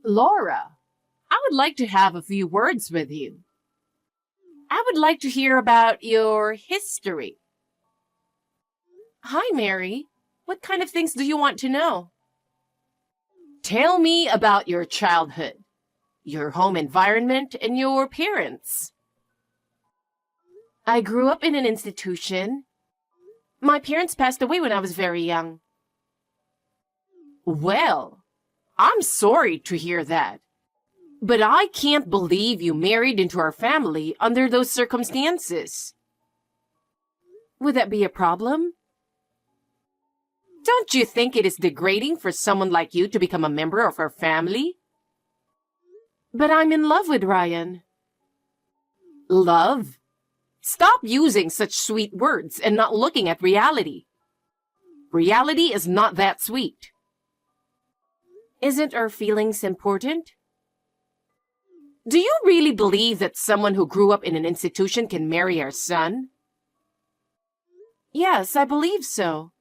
Laura, I would like to have a few words with you. I would like to hear about your history. Hi, Mary. What kind of things do you want to know? Tell me about your childhood, your home environment, and your parents. I grew up in an institution. My parents passed away when I was very young. Well, I'm sorry to hear that. But I can't believe you married into our family under those circumstances. Would that be a problem? Don't you think it is degrading for someone like you to become a member of our family? But I'm in love with Ryan. Love? Stop using such sweet words and not looking at reality. Reality is not that sweet. Isn't our feelings important? Do you really believe that someone who grew up in an institution can marry our son? Yes, I believe so.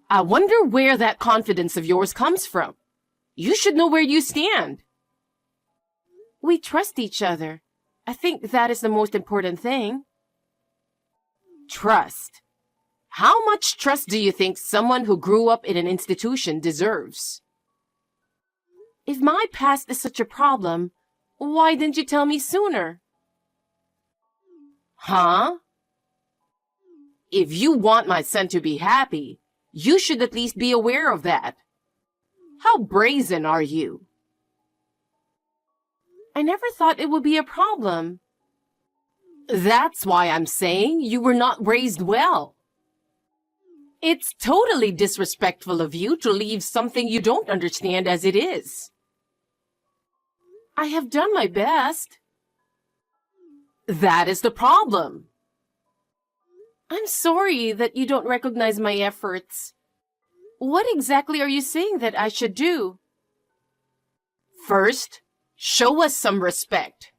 I wonder where that confidence of yours comes from. You should know where you stand. We trust each other. I think that is the most important thing. Trust. How much trust do you think someone who grew up in an institution deserves? If my past is such a problem, why didn't you tell me sooner? Huh? If you want my son to be happy, you should at least be aware of that. How brazen are you? I never thought it would be a problem. That's why I'm saying you were not raised well. It's totally disrespectful of you to leave something you don't understand as it is. I have done my best. That is the problem. I'm sorry that you don't recognize my efforts. What exactly are you saying that I should do? First, show us some respect.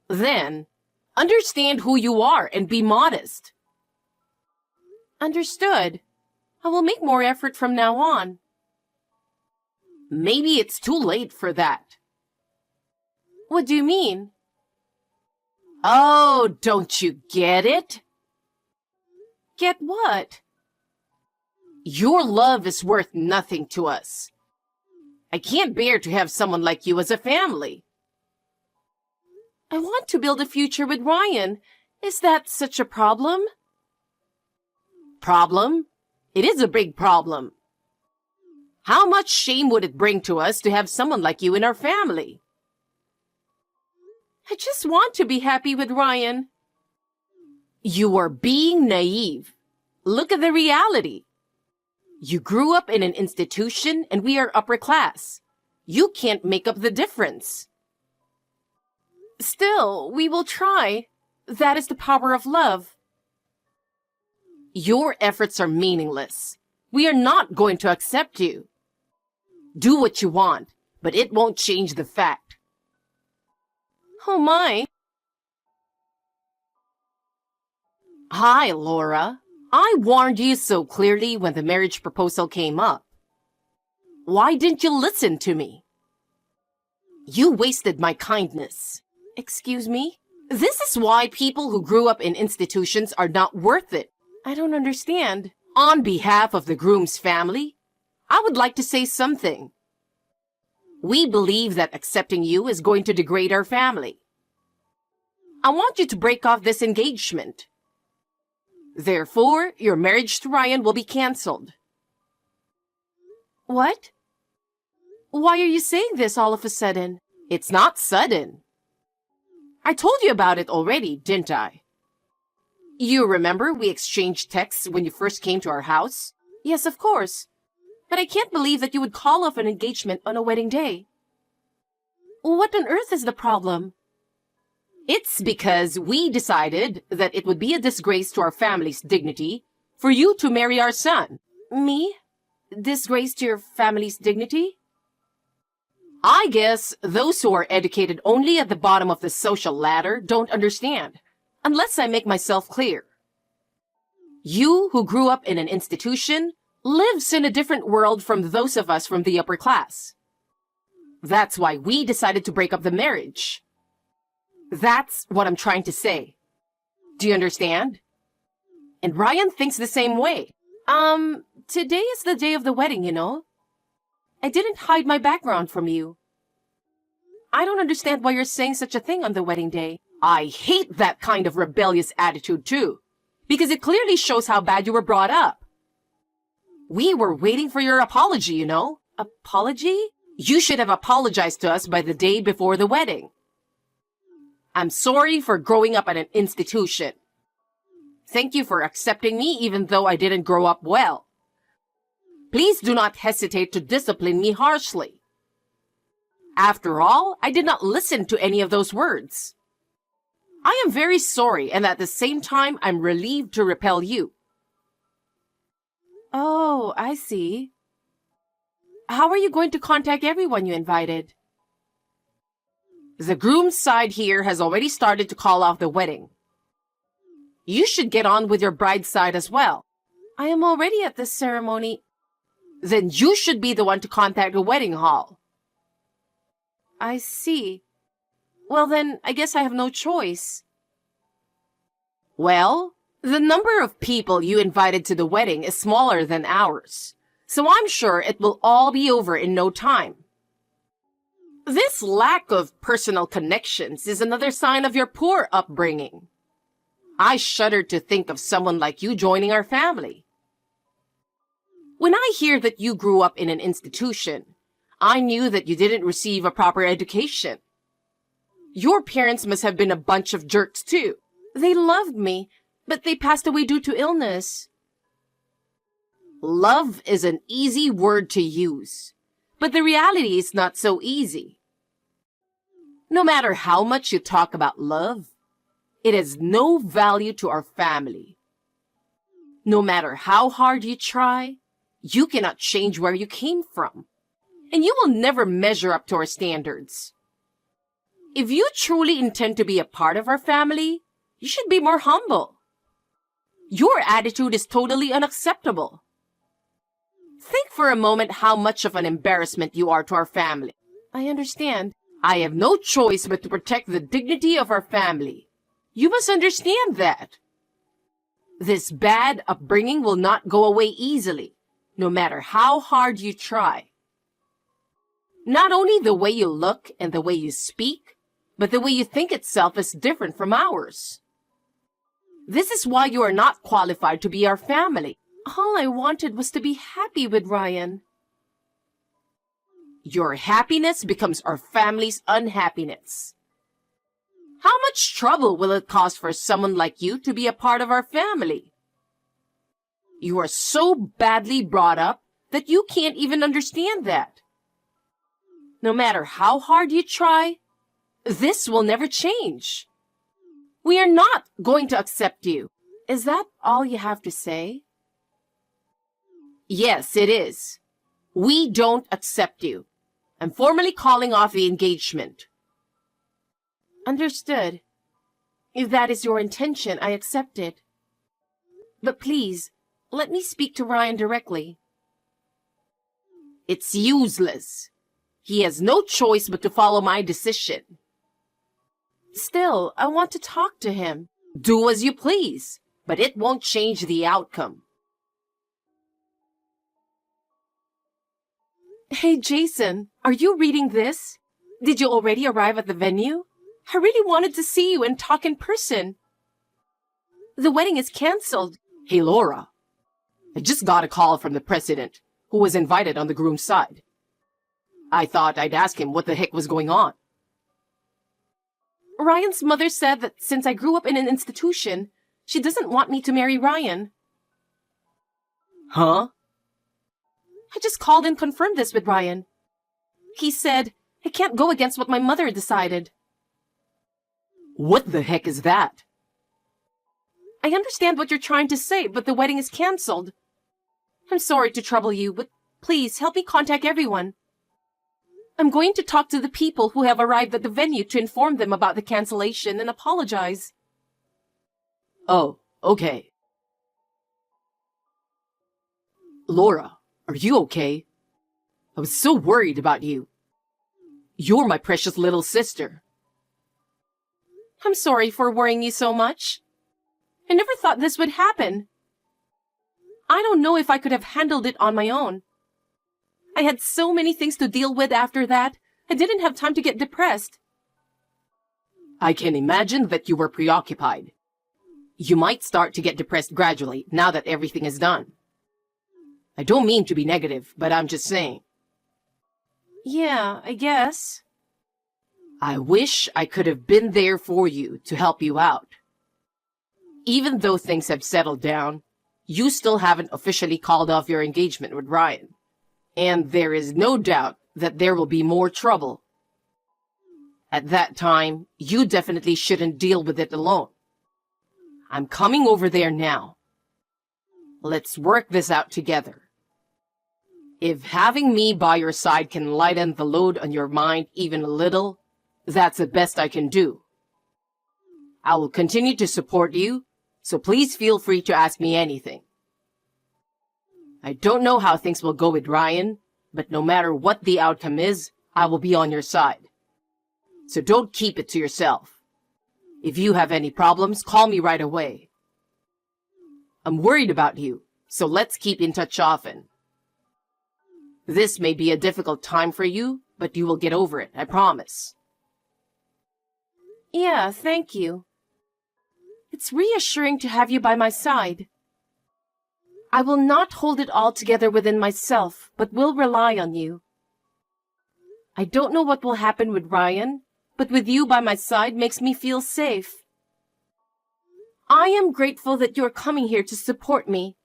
Then, understand who you are and be modest. Understood. I will make more effort from now on. Maybe it's too late for that. What do you mean? Oh, don't you get it? Get what? Your love is worth nothing to us. I can't bear to have someone like you as a family. I want to build a future with Ryan. Is that such a problem? Problem? It is a big problem. How much shame would it bring to us to have someone like you in our family? I just want to be happy with Ryan. You are being naive. Look at the reality. You grew up in an institution and we are upper class. You can't make up the difference. Still, we will try. That is the power of love. Your efforts are meaningless. We are not going to accept you. Do what you want, but it won't change the fact. Oh my. Hi, Laura. I warned you so clearly when the marriage proposal came up. Why didn't you listen to me? You wasted my kindness. Excuse me? This is why people who grew up in institutions are not worth it. I don't understand. On behalf of the groom's family, I would like to say something. We believe that accepting you is going to degrade our family. I want you to break off this engagement. Therefore, your marriage to Ryan will be canceled. What? Why are you saying this all of a sudden? It's not sudden. I told you about it already, didn't I? You remember we exchanged texts when you first came to our house? Yes, of course. But I can't believe that you would call off an engagement on a wedding day. What on earth is the problem? It's because we decided that it would be a disgrace to our family's dignity for you to marry our son. Me? Disgrace to your family's dignity? I guess those who are educated only at the bottom of the social ladder don't understand, unless I make myself clear. You, who grew up in an institution, lives in a different world from those of us from the upper class. That's why we decided to break up the marriage. That's what I'm trying to say. Do you understand? And Ryan thinks the same way. Today is the day of the wedding, you know? I didn't hide my background from you. I don't understand why you're saying such a thing on the wedding day. I hate that kind of rebellious attitude too, because it clearly shows how bad you were brought up. We were waiting for your apology, you know? Apology? You should have apologized to us by the day before the wedding. I'm sorry for growing up at an institution. Thank you for accepting me even though I didn't grow up well. Please do not hesitate to discipline me harshly. After all, I did not listen to any of those words. I am very sorry, and at the same time, I'm relieved to repel you. Oh, I see. How are you going to contact everyone you invited? The groom's side here has already started to call off the wedding. You should get on with your bride's side as well. I am already at this ceremony. Then you should be the one to contact the wedding hall. I see. Well then, I guess I have no choice. Well, the number of people you invited to the wedding is smaller than ours, so I'm sure it will all be over in no time. This lack of personal connections is another sign of your poor upbringing. I shudder to think of someone like you joining our family. When I hear that you grew up in an institution, I knew that you didn't receive a proper education. Your parents must have been a bunch of jerks too. They loved me, but they passed away due to illness. Love is an easy word to use, but the reality is not so easy. No matter how much you talk about love, it has no value to our family. No matter how hard you try, you cannot change where you came from, and you will never measure up to our standards. If you truly intend to be a part of our family, you should be more humble. Your attitude is totally unacceptable. Think for a moment how much of an embarrassment you are to our family. I understand. I have no choice but to protect the dignity of our family. You must understand that. This bad upbringing will not go away easily, no matter how hard you try. Not only the way you look and the way you speak, but the way you think itself is different from ours. This is why you are not qualified to be our family. All I wanted was to be happy with Ryan. Your happiness becomes our family's unhappiness. How much trouble will it cause for someone like you to be a part of our family? You are so badly brought up that you can't even understand that. No matter how hard you try, this will never change. We are not going to accept you. Is that all you have to say? Yes, it is. We don't accept you. I'm formally calling off the engagement. Understood. If that is your intention, I accept it. But please, let me speak to Ryan directly. It's useless. He has no choice but to follow my decision. Still, I want to talk to him. Do as you please, but it won't change the outcome. Hey, Jason, are you reading this? Did you already arrive at the venue? I really wanted to see you and talk in person. The wedding is canceled. Hey, Laura. I just got a call from the president, who was invited on the groom's side. I thought I'd ask him what the heck was going on. Ryan's mother said that since I grew up in an institution, she doesn't want me to marry Ryan. Huh? I just called and confirmed this with Ryan. He said, I can't go against what my mother decided. What the heck is that? I understand what you're trying to say, but the wedding is canceled. I'm sorry to trouble you, but please help me contact everyone. I'm going to talk to the people who have arrived at the venue to inform them about the cancellation and apologize. Oh, okay. Laura, are you okay? I was so worried about you. You're my precious little sister. I'm sorry for worrying you so much. I never thought this would happen. I don't know if I could have handled it on my own. I had so many things to deal with after that, I didn't have time to get depressed. I can imagine that you were preoccupied. You might start to get depressed gradually now that everything is done. I don't mean to be negative, but I'm just saying. Yeah, I guess. I wish I could have been there for you to help you out. Even though things have settled down, you still haven't officially called off your engagement with Ryan. And there is no doubt that there will be more trouble. At that time, you definitely shouldn't deal with it alone. I'm coming over there now. Let's work this out together. If having me by your side can lighten the load on your mind even a little, that's the best I can do. I will continue to support you, so please feel free to ask me anything. I don't know how things will go with Ryan, but no matter what the outcome is, I will be on your side. So don't keep it to yourself. If you have any problems, call me right away. I'm worried about you, so let's keep in touch often. This may be a difficult time for you, but you will get over it, I promise. Yeah, thank you. It's reassuring to have you by my side. I will not hold it all together within myself, but will rely on you. I don't know what will happen with Ryan, but with you by my side makes me feel safe. I am grateful that you are coming here to support me.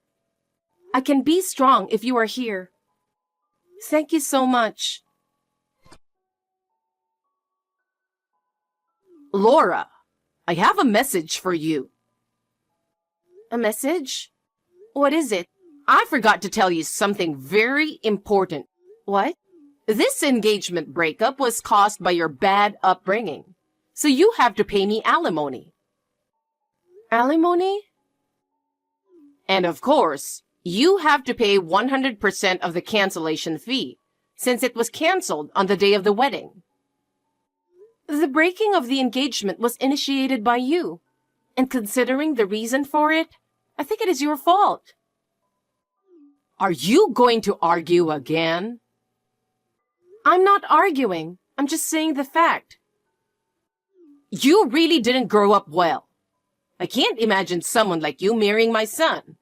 I can be strong if you are here. Thank you so much. Laura, I have a message for you. A message? What is it? I forgot to tell you something very important. What? This engagement breakup was caused by your bad upbringing, so you have to pay me alimony. Alimony? And of course, you have to pay 100% of the cancellation fee, since it was canceled on the day of the wedding. The breaking of the engagement was initiated by you, and considering the reason for it, I think it is your fault. Are you going to argue again? I'm not arguing. I'm just saying the fact. You really didn't grow up well. I can't imagine someone like you marrying my son.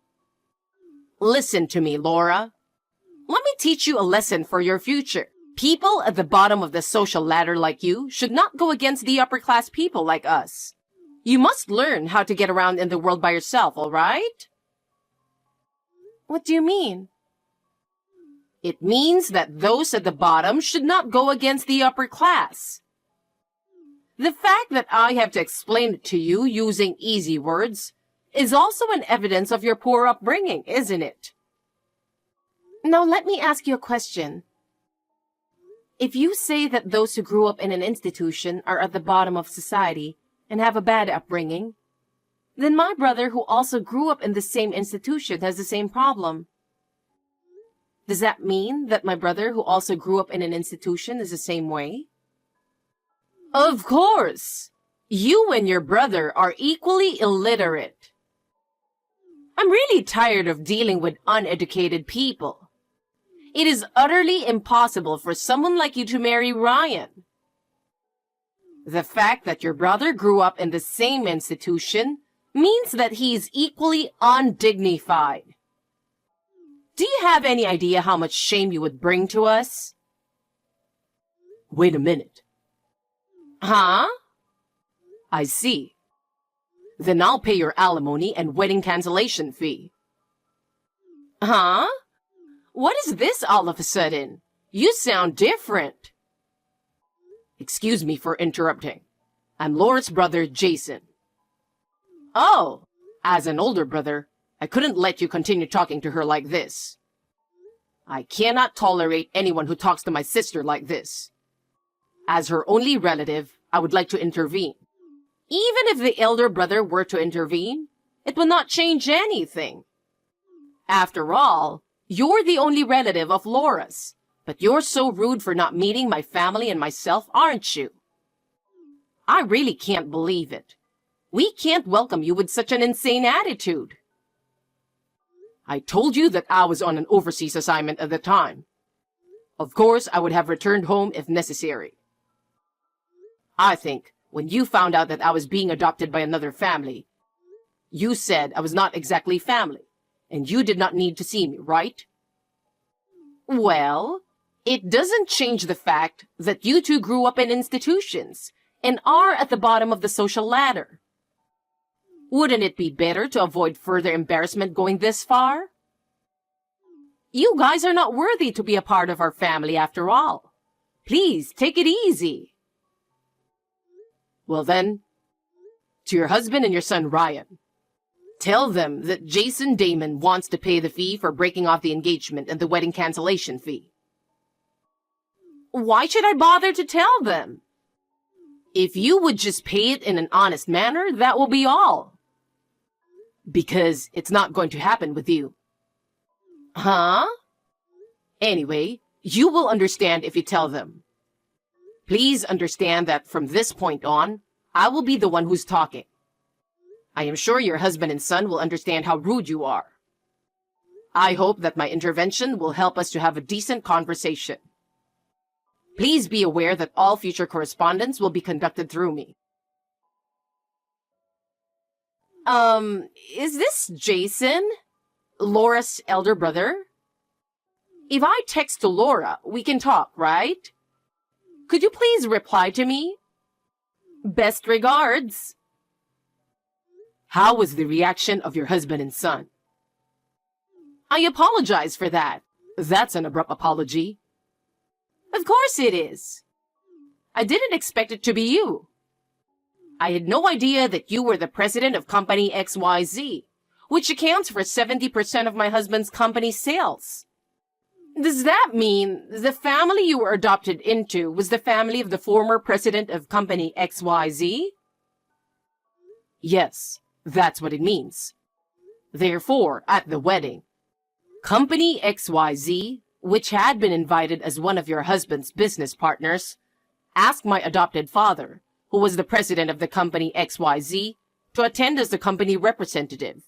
Listen to me, Laura. Let me teach you a lesson for your future. People at the bottom of the social ladder like you should not go against the upper-class people like us. You must learn how to get around in the world by yourself, all right? What do you mean? It means that those at the bottom should not go against the upper class. The fact that I have to explain it to you using easy words is also an evidence of your poor upbringing, isn't it? Now let me ask you a question. If you say that those who grew up in an institution are at the bottom of society and have a bad upbringing, then my brother who also grew up in the same institution has the same problem. Does that mean that my brother who also grew up in an institution is the same way? Of course! You and your brother are equally illiterate. I'm really tired of dealing with uneducated people. It is utterly impossible for someone like you to marry Ryan. The fact that your brother grew up in the same institution means that he is equally undignified. Do you have any idea how much shame you would bring to us? Wait a minute. Huh? I see. Then I'll pay your alimony and wedding cancellation fee. Huh? What is this all of a sudden? You sound different. Excuse me for interrupting. I'm Laura's brother, Jason. Oh, as an older brother, I couldn't let you continue talking to her like this. I cannot tolerate anyone who talks to my sister like this. As her only relative, I would like to intervene. Even if the elder brother were to intervene, it would not change anything. After all, you're the only relative of Laura's, But you're so rude for not meeting my family and myself, aren't you? I really can't believe it. We can't welcome you with such an insane attitude. I told you that I was on an overseas assignment at the time. Of course, I would have returned home if necessary. I think when you found out that I was being adopted by another family, you said I was not exactly family, and you did not need to see me, right? Well, it doesn't change the fact that you two grew up in institutions and are at the bottom of the social ladder. Wouldn't it be better to avoid further embarrassment going this far? You guys are not worthy to be a part of our family after all. Please, take it easy. Well then, to your husband and your son Ryan, tell them that Jason Damon wants to pay the fee for breaking off the engagement and the wedding cancellation fee. Why should I bother to tell them? If you would just pay it in an honest manner, that will be all. Because it's not going to happen with you. Huh? Anyway, you will understand if you tell them. Please understand that from this point on, I will be the one who's talking. I am sure your husband and son will understand how rude you are. I hope that my intervention will help us to have a decent conversation. Please be aware that all future correspondence will be conducted through me. Is this Jason? Laura's elder brother? If I text to Laura, we can talk, right? Could you please reply to me? Best regards. How was the reaction of your husband and son? I apologize for that. That's an abrupt apology. Of course it is. I didn't expect it to be you. I had no idea that you were the president of Company XYZ, which accounts for 70% of my husband's company's sales. Does that mean the family you were adopted into was the family of the former president of Company XYZ? Yes, that's what it means. Therefore, at the wedding, Company XYZ, which had been invited as one of your husband's business partners, asked my adopted father, who was the president of the Company XYZ, to attend as the company representative.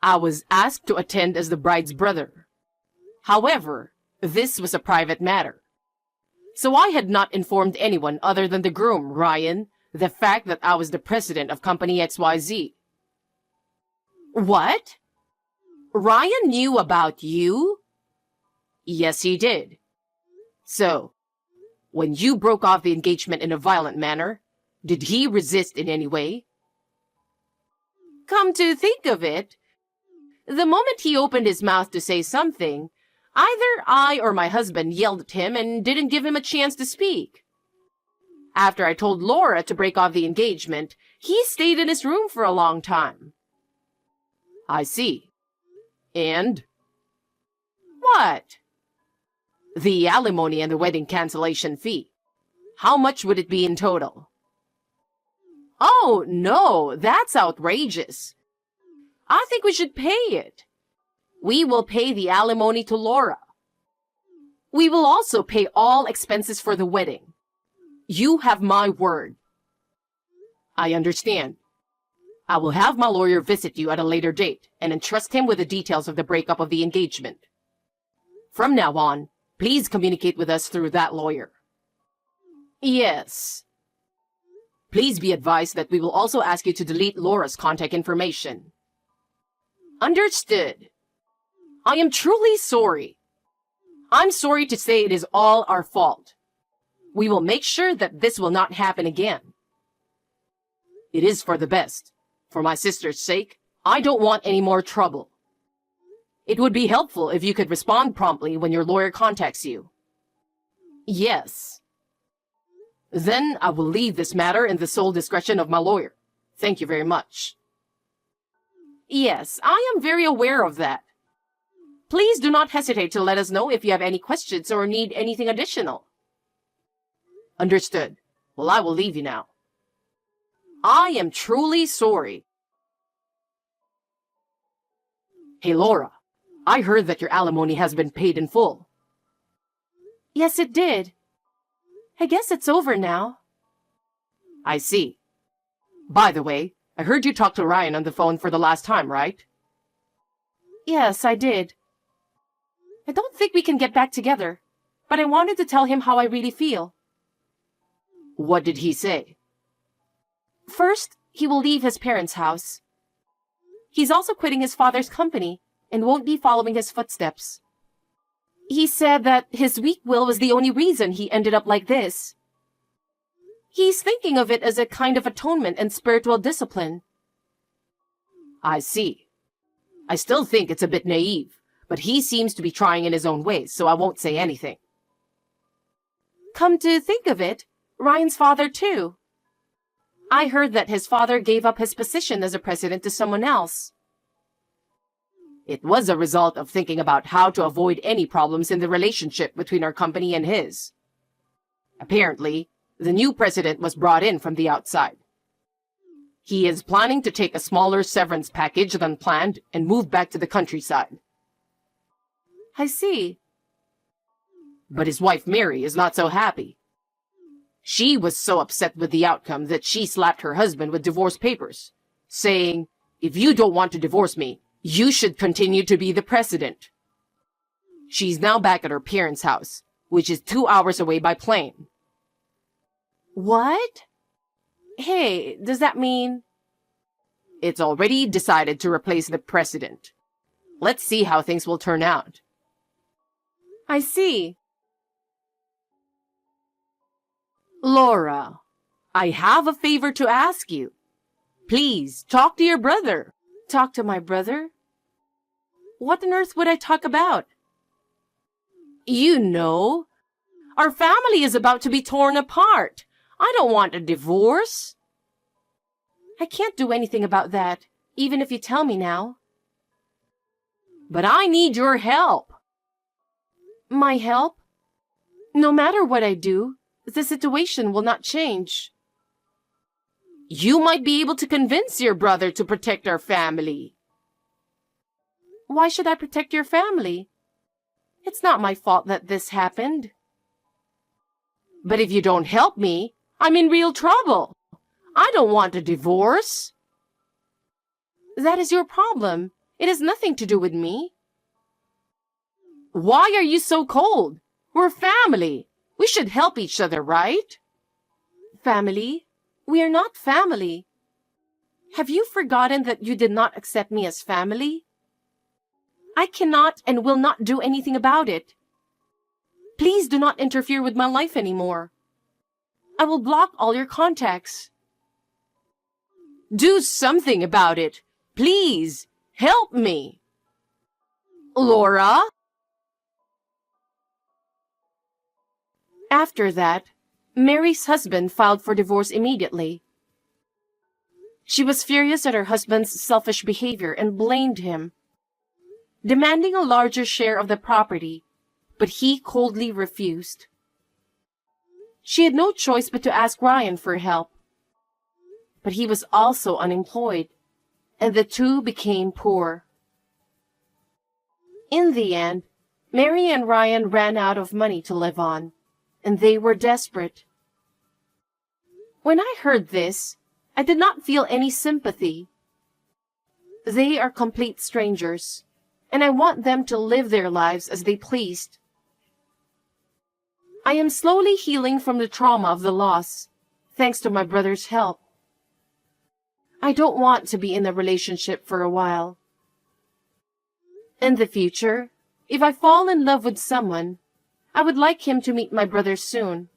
I was asked to attend as the bride's brother. However, this was a private matter. So I had not informed anyone other than the groom, Ryan, the fact that I was the president of Company XYZ. What? Ryan knew about you? Yes, he did. So, when you broke off the engagement in a violent manner, did he resist in any way? Come to think of it, the moment he opened his mouth to say something, either I or my husband yelled at him and didn't give him a chance to speak. After I told Laura to break off the engagement, he stayed in his room for a long time. I see. And? What? The alimony and the wedding cancellation fee. How much would it be in total? Oh, no, that's outrageous. I think we should pay it. We will pay the alimony to Laura. We will also pay all expenses for the wedding. You have my word. I understand. I will have my lawyer visit you at a later date and entrust him with the details of the breakup of the engagement. From now on, please communicate with us through that lawyer. Yes. Please be advised that we will also ask you to delete Laura's contact information. Understood. I am truly sorry. I'm sorry to say it is all our fault. We will make sure that this will not happen again. It is for the best. For my sister's sake, I don't want any more trouble. It would be helpful if you could respond promptly when your lawyer contacts you. Yes. Then I will leave this matter in the sole discretion of my lawyer. Thank you very much. Yes, I am very aware of that. Please do not hesitate to let us know if you have any questions or need anything additional. Understood. Well, I will leave you now. I am truly sorry. Hey, Laura. I heard that your alimony has been paid in full. Yes, it did. I guess it's over now. I see. By the way, I heard you talk to Ryan on the phone for the last time, right? Yes, I did. I don't think we can get back together, but I wanted to tell him how I really feel. What did he say? First, he will leave his parents' house. He's also quitting his father's company and won't be following his footsteps. He said that his weak will was the only reason he ended up like this. He's thinking of it as a kind of atonement and spiritual discipline. I see. I still think it's a bit naive, but he seems to be trying in his own ways, so I won't say anything. Come to think of it, Ryan's father too. I heard that his father gave up his position as a president to someone else. It was a result of thinking about how to avoid any problems in the relationship between our company and his. Apparently, the new president was brought in from the outside. He is planning to take a smaller severance package than planned and move back to the countryside. I see. But his wife Mary is not so happy. She was so upset with the outcome that she slapped her husband with divorce papers, saying, "If you don't want to divorce me, you should continue to be the president." She's now back at her parents' house, which is 2 hours away by plane. What? Hey, does that mean... It's already decided to replace the president. Let's see how things will turn out. I see. Laura, I have a favor to ask you. Please, talk to your brother. Talk to my brother? What on earth would I talk about? You know, our family is about to be torn apart. I don't want a divorce. I can't do anything about that, even if you tell me now. But I need your help. My help? No matter what I do, the situation will not change. You might be able to convince your brother to protect our family. Why should I protect your family? It's not my fault that this happened. But if you don't help me, I'm in real trouble. I don't want a divorce. That is your problem. It has nothing to do with me. Why are you so cold? We're family. We should help each other, right? Family? We are not family. Have you forgotten that you did not accept me as family? I cannot and will not do anything about it. Please do not interfere with my life anymore. I will block all your contacts. Do something about it. Please, help me. Laura? After that, Mary's husband filed for divorce immediately. She was furious at her husband's selfish behavior and blamed him, demanding a larger share of the property, but he coldly refused. She had no choice but to ask Ryan for help. But he was also unemployed, and the two became poor. In the end, Mary and Ryan ran out of money to live on, and they were desperate. When I heard this, I did not feel any sympathy. They are complete strangers, and I want them to live their lives as they pleased. I am slowly healing from the trauma of the loss, thanks to my brother's help. I don't want to be in a relationship for a while. In the future, if I fall in love with someone, I would like him to meet my brother soon.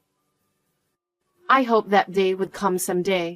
I hope that day would come someday.